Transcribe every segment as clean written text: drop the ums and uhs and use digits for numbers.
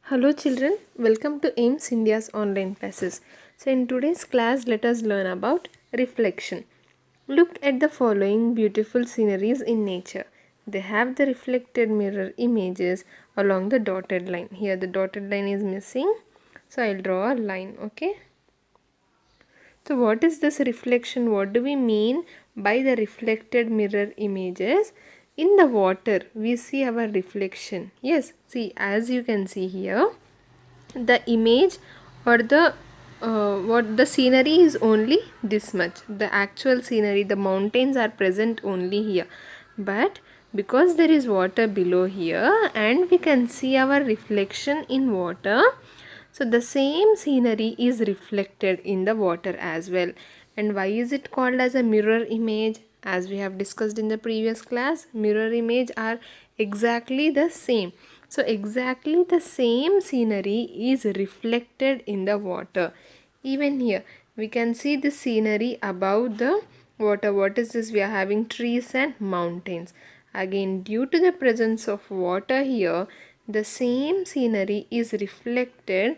Hello children, welcome to AIMS India's online classes. So in today's class, let us learn about reflection. Look at the following beautiful sceneries in nature. They have the reflected mirror images along the dotted line. Here the dotted line is missing, so I'll draw a line, okay? So what is this reflection? What do we mean by the reflected mirror images? In the water, we see our reflection. Yes, see, as you can see here, the image or the what the scenery is only this much. The actual scenery, the mountains are present only here, but because there is water below here and we can see our reflection in water, so the same scenery is reflected in the water as well. And why is it called as a mirror image? As we have discussed in the previous class, mirror image are exactly the same. So exactly the same scenery is reflected in the water. Even here we can see the scenery above the water. What is this? We are having trees and mountains. Again, due to the presence of water here, the same scenery is reflected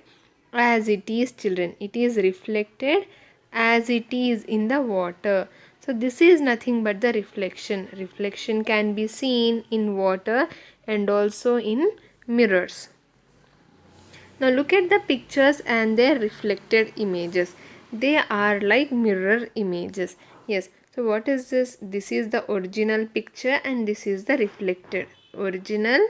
as it is, children. It is reflected as it is in the water. So this is nothing but the reflection. Reflection can be seen in water and also in mirrors. Now look at the pictures and their reflected images. They are like mirror images. Yes. So what is this? This is the original picture and this is the reflected. Original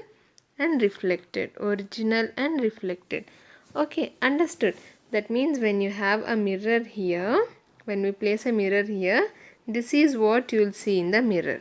and reflected. Original and reflected. Okay, understood. That means when you have a mirror here, when we place a mirror here, this is what you will see in the mirror.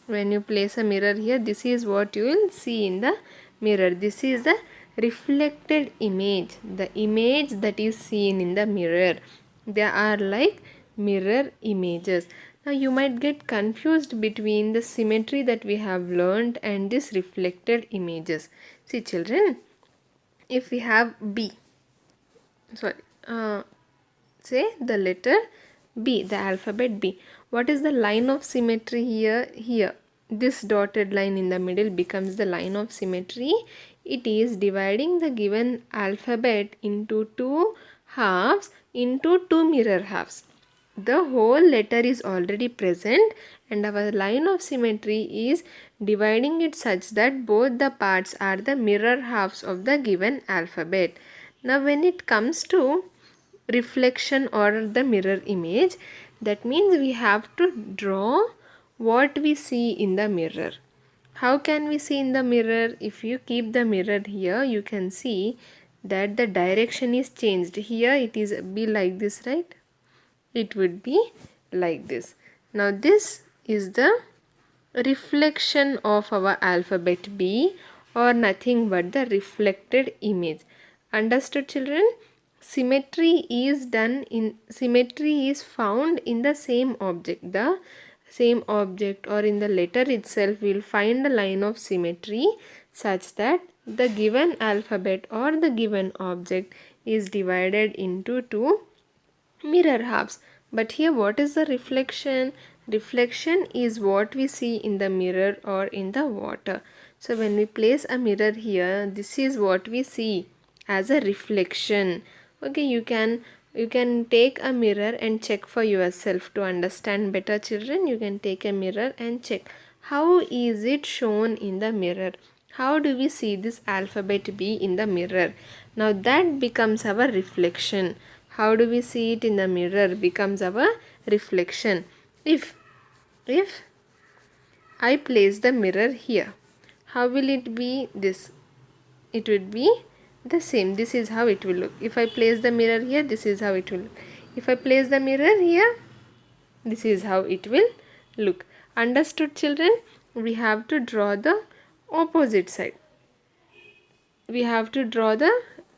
When you place a mirror here, this is what you will see in the mirror. This is the reflected image, the image that is seen in the mirror. They are like mirror images. Now you might get confused between the symmetry that we have learned and this reflected images. See children, if we have B, say the letter B, the alphabet B. What is the line of symmetry here? Here, this dotted line in the middle becomes the line of symmetry. It is dividing the given alphabet into two halves into two mirror halves. The whole letter is already present and our line of symmetry is dividing it such that both the parts are the mirror halves of the given alphabet. Now when it comes to reflection or the mirror image, that means we have to draw what we see in the mirror. How can we see in the mirror? If you keep the mirror here, you can see that the direction is changed. Here it is be like this, right? It would be like this. Now this is the reflection of our alphabet B, or nothing but the reflected image. Understood children? Symmetry is found in the same object. The same object or in the letter itself we will find a line of symmetry such that the given alphabet or the given object is divided into two mirror halves. But here what is the reflection? Reflection is what we see in the mirror or in the water. So when we place a mirror here, this is what we see as a reflection. Okay, you can take a mirror and check for yourself to understand better children. You can take a mirror and check how is it shown in the mirror. How do we see this alphabet B in the mirror? Now that becomes our reflection. How do we see it in the mirror becomes our reflection. If I place the mirror here, how will it be this? It would be the same. This is how it will look. If I place the mirror here, this is how it will look. If I place the mirror here, this is how it will look. Understood children? We have to draw the opposite side. We have to draw the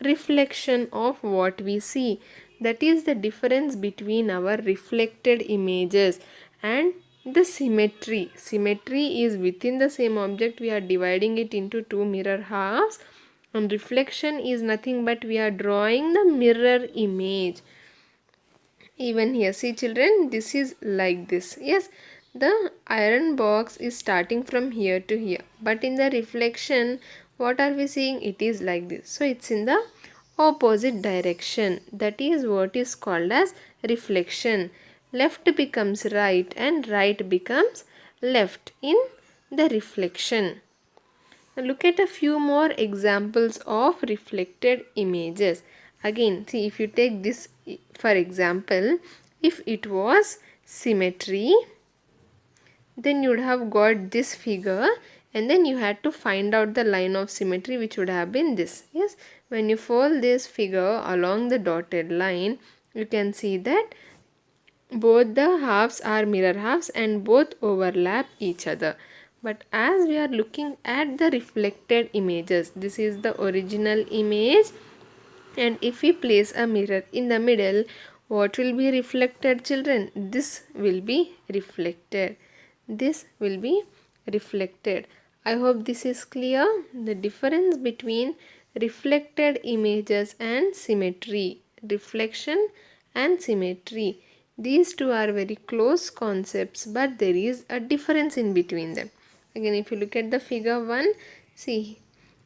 reflection of what we see. That is the difference between our reflected images and the symmetry. Symmetry is within the same object. We are dividing it into two mirror halves. And reflection is nothing but we are drawing the mirror image. Even here, see children, this is like this. Yes, the iron box is starting from here to here, but in the reflection what are we seeing? It is like this. So it's in the opposite direction. That is what is called as reflection. Left becomes right and right becomes left in the reflection. Now look at a few more examples of reflected images. Again, see, if you take this for example, if it was symmetry, then you would have got this figure, and then you had to find out the line of symmetry, which would have been this. Yes, when you fold this figure along the dotted line, you can see that both the halves are mirror halves and both overlap each other. But as we are looking at the reflected images, this is the original image, and if we place a mirror in the middle, what will be reflected, children? This will be reflected. This will be reflected. I hope this is clear. The difference between reflected images and symmetry. Reflection and symmetry. These two are very close concepts, but there is a difference in between them. Again, if you look at the figure 1, see,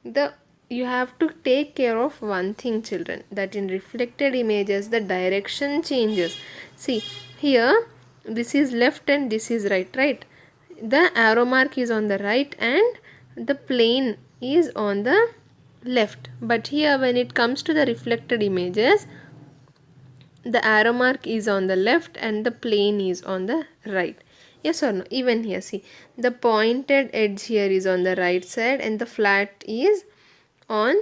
the you have to take care of one thing, children, that in reflected images the direction changes. See, here this is left and this is right. The arrow mark is on the right and the plane is on the left. But here when it comes to the reflected images, the arrow mark is on the left and the plane is on the right. Yes or no? Even here, see, the pointed edge here is on the right side and the flat is on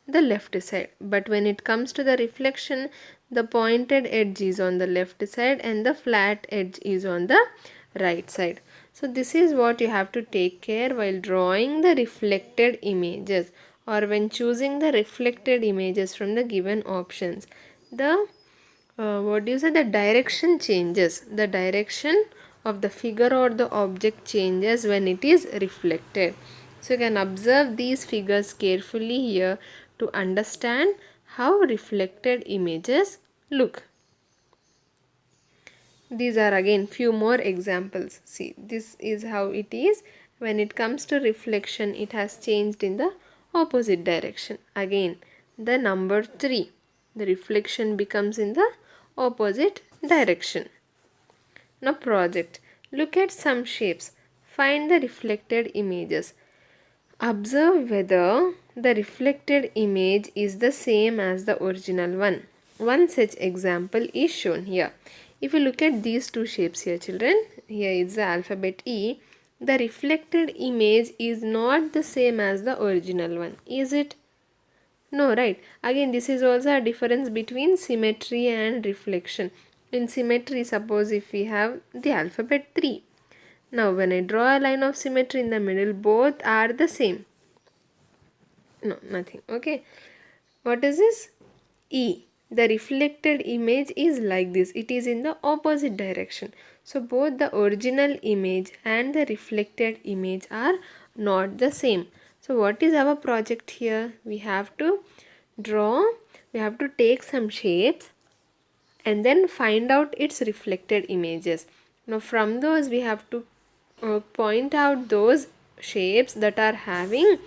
the left side. But when it comes to the reflection, the pointed edge is on the left side and the flat edge is on the right side. So this is what you have to take care while drawing the reflected images, or when choosing the reflected images from the given options. The what do you say, the direction changes. The direction of the figure or the object changes when it is reflected. So you can observe these figures carefully here to understand how reflected images look. These are again few more examples. See, this is how it is. When it comes to reflection, it has changed in the opposite direction. Again, the number 3, the reflection becomes in the opposite direction. Now project. Look at some shapes. Find the reflected images. Observe whether the reflected image is the same as the original one. One such example is shown here. If you look at these two shapes here, children, here is the alphabet E. The reflected image is not the same as the original one. Is it? No, right? Again, this is also a difference between symmetry and reflection. In symmetry, suppose if we have the alphabet 3. Now, when I draw a line of symmetry in the middle, both are the same. No, nothing. Okay. What is this? E. The reflected image is like this. It is in the opposite direction. So, both the original image and the reflected image are not the same. So, what is our project here? We have to draw, we have to take some shapes and then find out its reflected images. Now, from those we have to point out those shapes that are having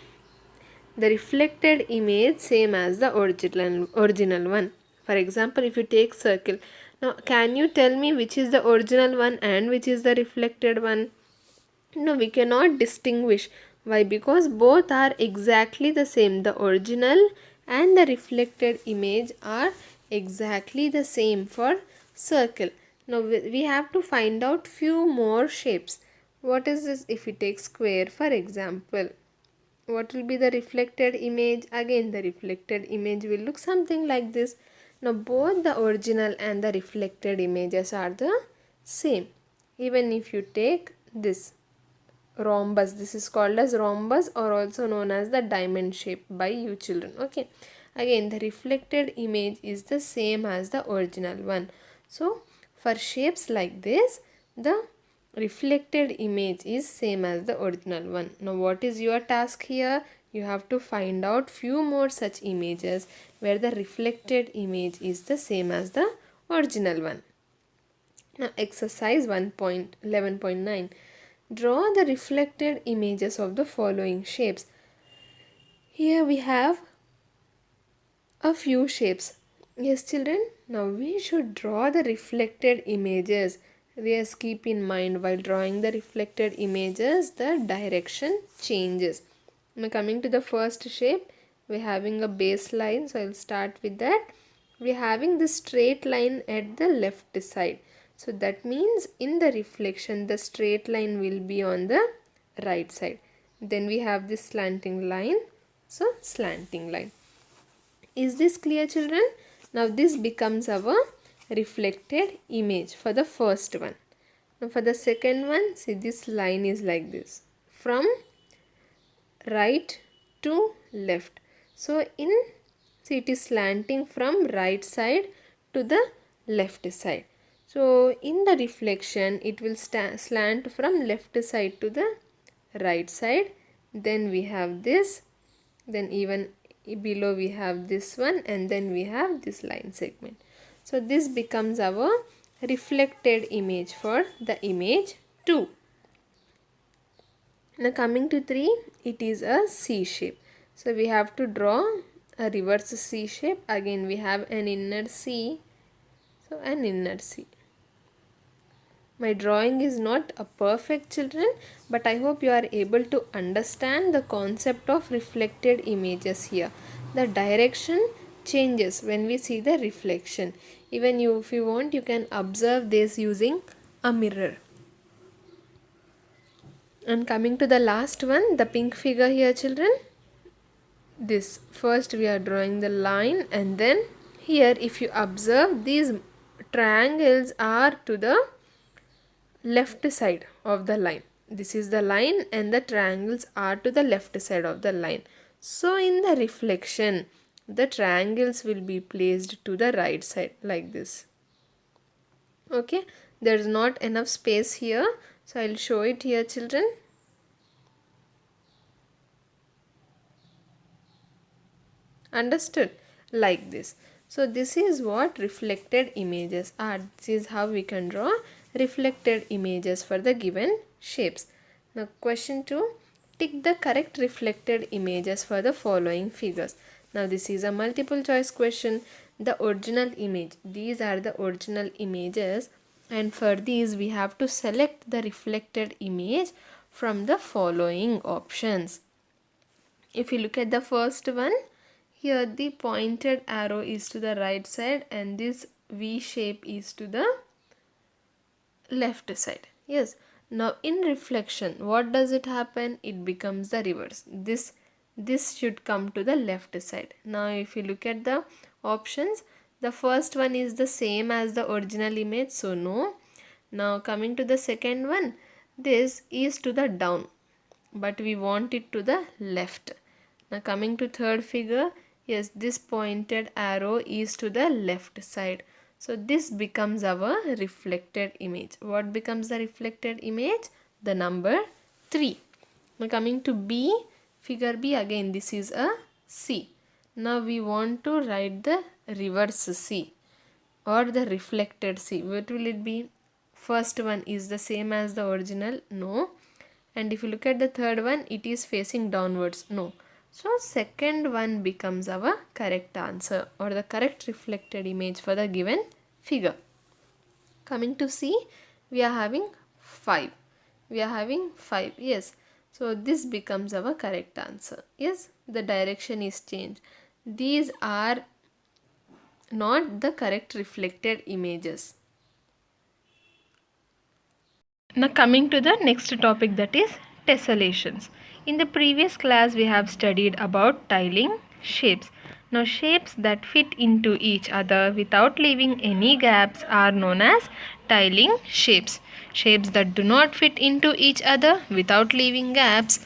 the reflected image same as the original one. For example, if you take circle, now can you tell me which is the original one and which is the reflected one? No, we cannot distinguish. Why? Because both are exactly the same. The original and the reflected image are exactly the same for circle. Now we have to find out few more shapes. What is this? If we take square for example, what will be the reflected image? Again, the reflected image will look something like this. Now both the original and the reflected images are the same. Even if you take this rhombus, this is called as rhombus or also known as the diamond shape by you children. Okay, again the reflected image is the same as the original one. So for shapes like this, the reflected image is same as the original one. Now what is your task here? You have to find out few more such images where the reflected image is the same as the original one. Now exercise 1.11.9. Draw the reflected images of the following shapes. Here we have a few shapes. Yes, children, now we should draw the reflected images. Yes, keep in mind while drawing the reflected images, the direction changes. Now, coming to the first shape, we're having a baseline, so I'll start with that. We're having the straight line at the left side. So that means in the reflection, the straight line will be on the right side. Then we have this slanting line. So, slanting line. Is this clear, children? Now this becomes our reflected image for the first one. Now for the second one, see this line is like this. From right to left. So see it is slanting from right side to the left side. So in the reflection, it will slant from left side to the right side. Then we have this. Then even below we have this one, and then we have this line segment. So this becomes our reflected image for the image 2. Now coming to 3, it is a C shape. So we have to draw a reverse C shape. Again we have an inner C. So an inner C. My drawing is not a perfect, children, but I hope you are able to understand the concept of reflected images here. The direction changes when we see the reflection. Even you, if you want, you can observe this using a mirror. And coming to the last one, the pink figure here, children. This first we are drawing the line, and then here if you observe, these triangles are to the left side of the line. This is the line and the triangles are to the left side of the line. So in the reflection, the triangles will be placed to the right side like this. Okay, there is not enough space here, so I will show it here, children. Understood? Like this. So this is what reflected images are. This is how we can draw reflected images for the given shapes. Now question 2, tick the correct reflected images for the following figures. Now this is a multiple choice question. The original image, these are the original images, and for these we have to select the reflected image from the following options. If you look at the first one, here the pointed arrow is to the right side and this V shape is to the left side. Yes. Now in reflection, what does it happen? It becomes the reverse. This should come to the left side. Now if you look at the options, the first one is the same as the original image, so no. Now coming to the second one, this is to the down, but we want it to the left. Now coming to third figure, yes, this pointed arrow is to the left side. So this becomes our reflected image. What becomes the reflected image? The number 3. Now coming to B, figure B, again this is a C. Now we want to write the reverse C or the reflected C. What will it be? First one is the same as the original, no. And if you look at the third one, it is facing downwards, no. So second one becomes our correct answer or the correct reflected image for the given figure. Coming to C, we are having 5. We are having 5, yes. So this becomes our correct answer. Yes, the direction is changed. These are not the correct reflected images. Now coming to the next topic, that is tessellations. In the previous class we have studied about tiling shapes. Now shapes that fit into each other without leaving any gaps are known as tiling shapes. Shapes that do not fit into each other without leaving gaps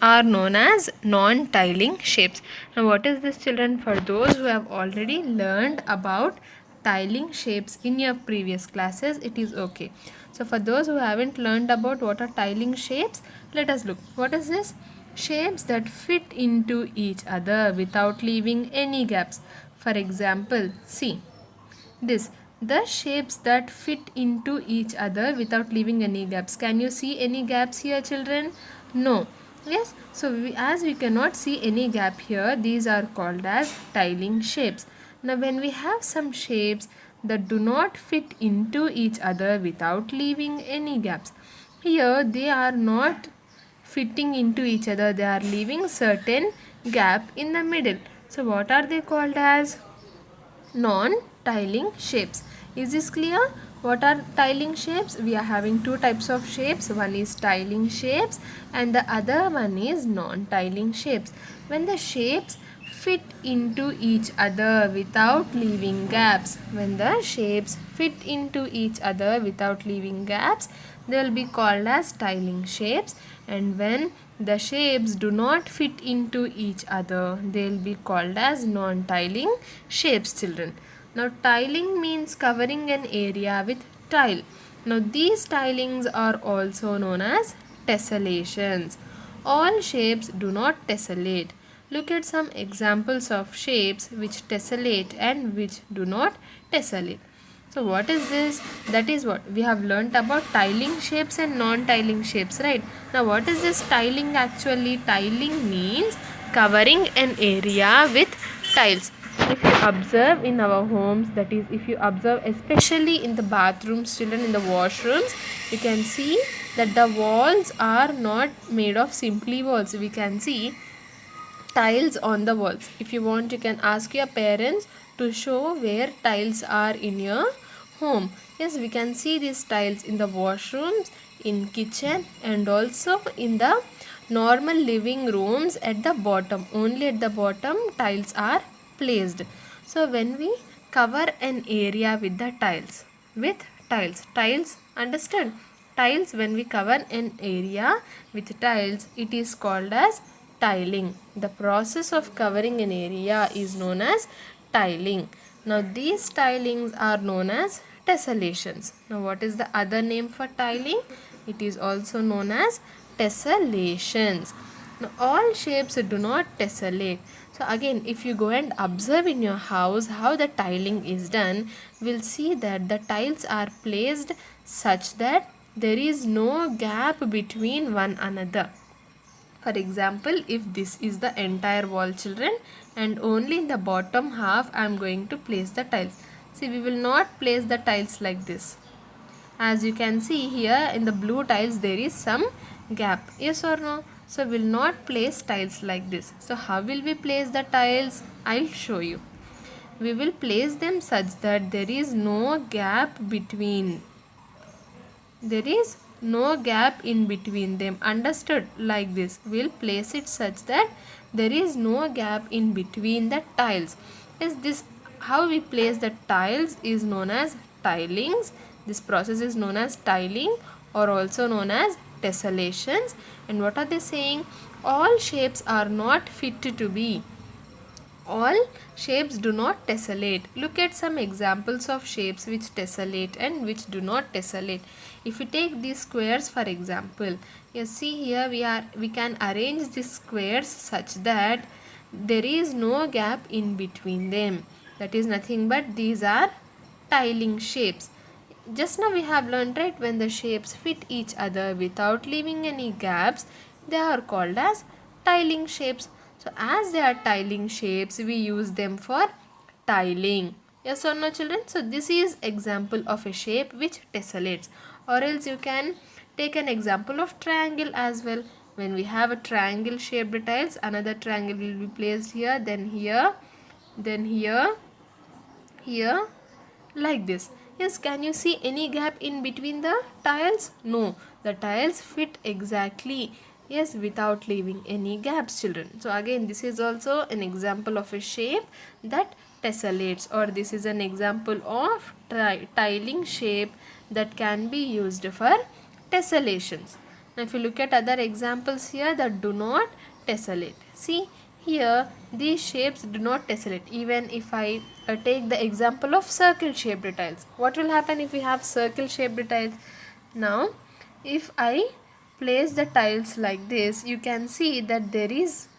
are known as non-tiling shapes. Now what is this, children? For those who have already learned about tiling shapes in your previous classes, it is okay. So for those who haven't learned about what are tiling shapes, let us look. What is this? Shapes that fit into each other without leaving any gaps. For example, see this. The shapes that fit into each other without leaving any gaps. Can you see any gaps here, children? No. Yes, so as we cannot see any gap here, these are called as tiling shapes. Now when we have some shapes that do not fit into each other without leaving any gaps, here they are not fitting into each other, they are leaving certain gap in the middle. So what are they called as? Non-tiling shapes. Is this clear? What are tiling shapes? We are having two types of shapes. One is tiling shapes and the other one is non-tiling shapes. When the shapes fit into each other without leaving gaps, when the shapes fit into each other without leaving gaps, they will be called as tiling shapes, and when the shapes do not fit into each other, they will be called as non-tiling shapes, children. Now tiling means covering an area with tile. Now these tilings are also known as tessellations. All shapes do not tessellate. Look at some examples of shapes which tessellate and which do not tessellate. So what is this? That is what we have learnt about tiling shapes and non-tiling shapes, right? Now what is this tiling actually? Tiling means covering an area with tiles. If you observe in our homes, that is if you observe especially in the bathrooms, children, in the washrooms, you can see that the walls are not made of simply walls. We can see tiles on the walls. If you want, you can ask your parents to show where tiles are in your home. Yes, we can see these tiles in the washrooms, in kitchen, and also in the normal living rooms. At the bottom, only at the bottom tiles are placed. So when we cover an area with the tiles, understood? Tiles, when we cover an area with tiles, it is called as tiling. The process of covering an area is known as tiling. Now these tilings are known as tessellations. Now what is the other name for tiling? It is also known as tessellations. Now all shapes do not tessellate. So again, if you go and observe in your house how the tiling is done, we'll see that the tiles are placed such that there is no gap between one another. For example, if this is the entire wall, children, and only in the bottom half I am going to place the tiles. See, we will not place the tiles like this. As you can see here in the blue tiles, there is some gap. Yes or no? So we will not place tiles like this. So how will we place the tiles? I'll show you. We will place them such that there is no gap between. There is no gap in between them. Understood? Like this. We'll place it such that there is no gap in between the tiles. Is this how we place the tiles is known as tilings. This process is known as tiling or also known as tessellations. And what are they saying? All shapes are not fit to be. All shapes do not tessellate. Look at some examples of shapes which tessellate and which do not tessellate. If we take these squares for example, you see here we can arrange these squares such that there is no gap in between them. That is nothing but these are tiling shapes. Just now we have learned, right, when the shapes fit each other without leaving any gaps, they are called as tiling shapes. So as they are tiling shapes, we use them for tiling. Yes or no, children? So this is example of a shape which tessellates. Or else you can take an example of triangle as well. When we have a triangle shaped tiles, another triangle will be placed here, then here, then here, here, like this. Yes, can you see any gap in between the tiles? No, the tiles fit exactly, yes, without leaving any gaps, children. So again, this is also an example of a shape that tessellates, or this is an example of tiling shape that can be used for tessellations. Now if you look at other examples here that do not tessellate, see here these shapes do not tessellate. Even if I take the example of circle shaped tiles, what will happen if we have circle shaped tiles? Now if I place the tiles like this, you can see that there is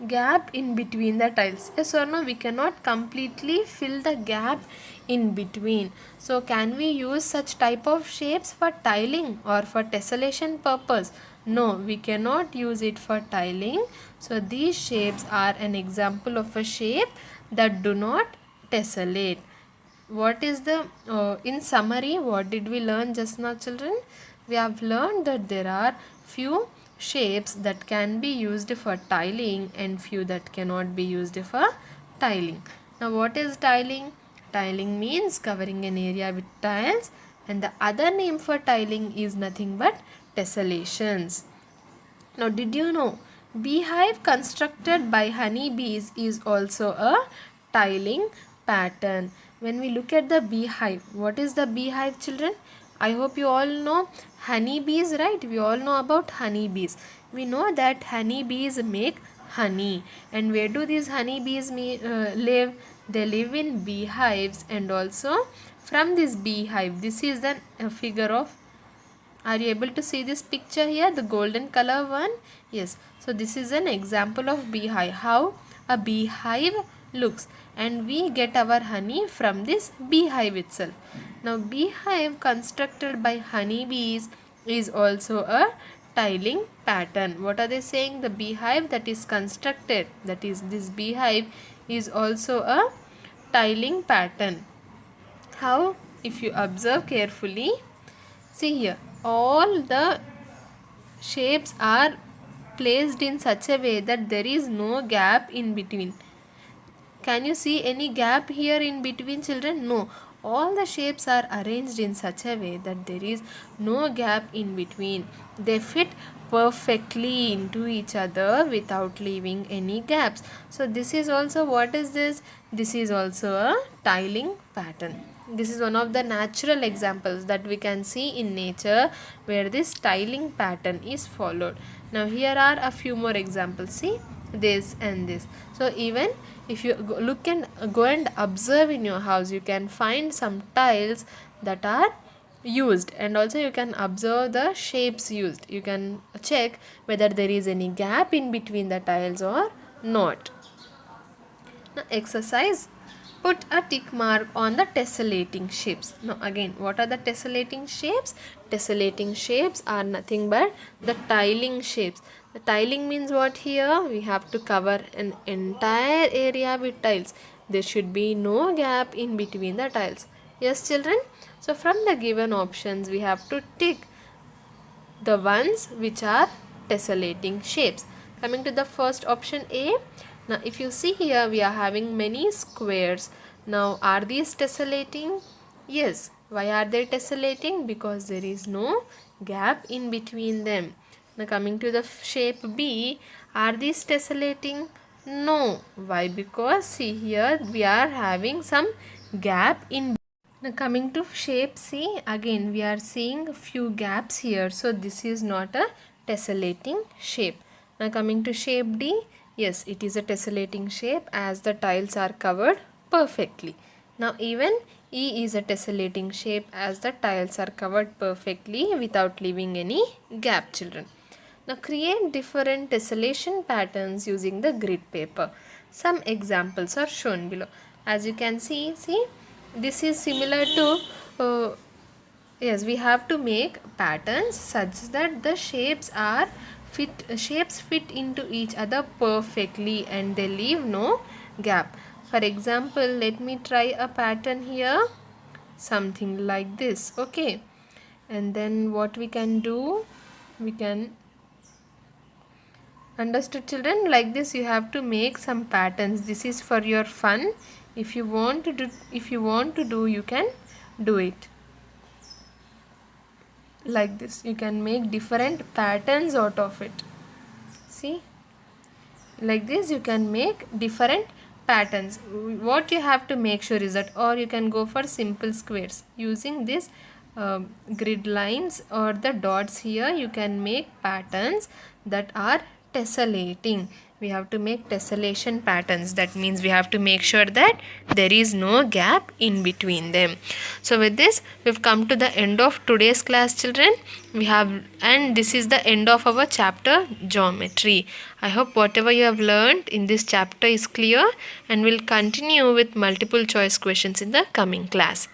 gap in between the tiles. Yes or no? We cannot completely fill the gap in between. So can we use such type of shapes for tiling or for tessellation purpose? No, we cannot use it for tiling. So these shapes are an example of a shape that do not tessellate. What is the in summary, what did we learn just now, children? We have learned that there are few shapes that can be used for tiling and few that cannot be used for tiling. Now what is tiling? Tiling means covering an area with tiles, and the other name for tiling is nothing but tessellations. Now, did you know beehive constructed by honeybees is also a tiling pattern? When we look at the beehive, what is the beehive, children? I hope you all know honeybees, right? We all know about honeybees. We know that honeybees make honey. And where do these honeybees live? They live in beehives, and also from this beehive, this is the figure of, are you able to see this picture here, the golden color one? Yes. So this is an example of beehive, how a beehive looks, and we get our honey from this beehive itself. Now beehive constructed by honeybees is also a tiling pattern. What are they saying? The beehive that is constructed, that is this beehive, is also a tiling pattern. How? If you observe carefully, see here, all the shapes are placed in such a way that there is no gap in between. Can you see any gap here in between, children? No. All the shapes are arranged in such a way that there is no gap in between. They fit perfectly into each other without leaving any gaps. So this is also, what is this? This is also a tiling pattern. This is one of the natural examples that we can see in nature where this tiling pattern is followed. Now here are a few more examples. See, this and this. So even if you look and go and observe in your house, you can find some tiles that are used, and also you can observe the shapes used. You can check whether there is any gap in between the tiles or not. Now exercise, put a tick mark on the tessellating shapes. Now again, what are the tessellating shapes? Tessellating shapes are nothing but the tiling shapes. The tiling means what here? We have to cover an entire area with tiles. There should be no gap in between the tiles. Yes, children? So from the given options, we have to tick the ones which are tessellating shapes. Coming to the first option A. Now if you see here, we are having many squares. Now are these tessellating? Yes. Why are they tessellating? Because there is no gap in between them. Now coming to the shape B, are these tessellating? No. Why? Because see here, we are having some gap in. Now coming to shape C, again we are seeing a few gaps here. So this is not a tessellating shape. Now coming to shape D, yes, it is a tessellating shape as the tiles are covered perfectly. Now even E is a tessellating shape as the tiles are covered perfectly without leaving any gap, children. Now create different tessellation patterns using the grid paper. Some examples are shown below. As you can see, this is similar to yes, we have to make patterns such that the shapes fit into each other perfectly and they leave no gap. For example, let me try a pattern here, something like this. Okay, and then what we can do, we can, understood, children? Like this you have to make some patterns. This is for your fun. If you want to do, you can do it like this. You can make different patterns out of it. See, like this you can make different patterns. What you have to make sure is that, or you can go for simple squares using this grid lines or the dots here. You can make patterns that are tessellating. We have to make tessellation patterns. That means we have to make sure that there is no gap in between them. So with this, we've come to the end of today's class, children. And this is the end of our chapter geometry. I hope whatever you have learned in this chapter is clear, and we'll continue with multiple choice questions in the coming class.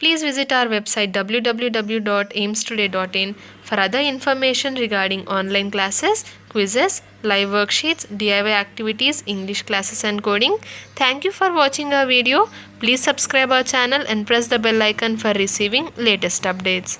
Please visit our website www.aimstoday.in for other information regarding online classes, quizzes, live worksheets, DIY activities, English classes and coding. Thank you for watching our video. Please subscribe our channel and press the bell icon for receiving latest updates.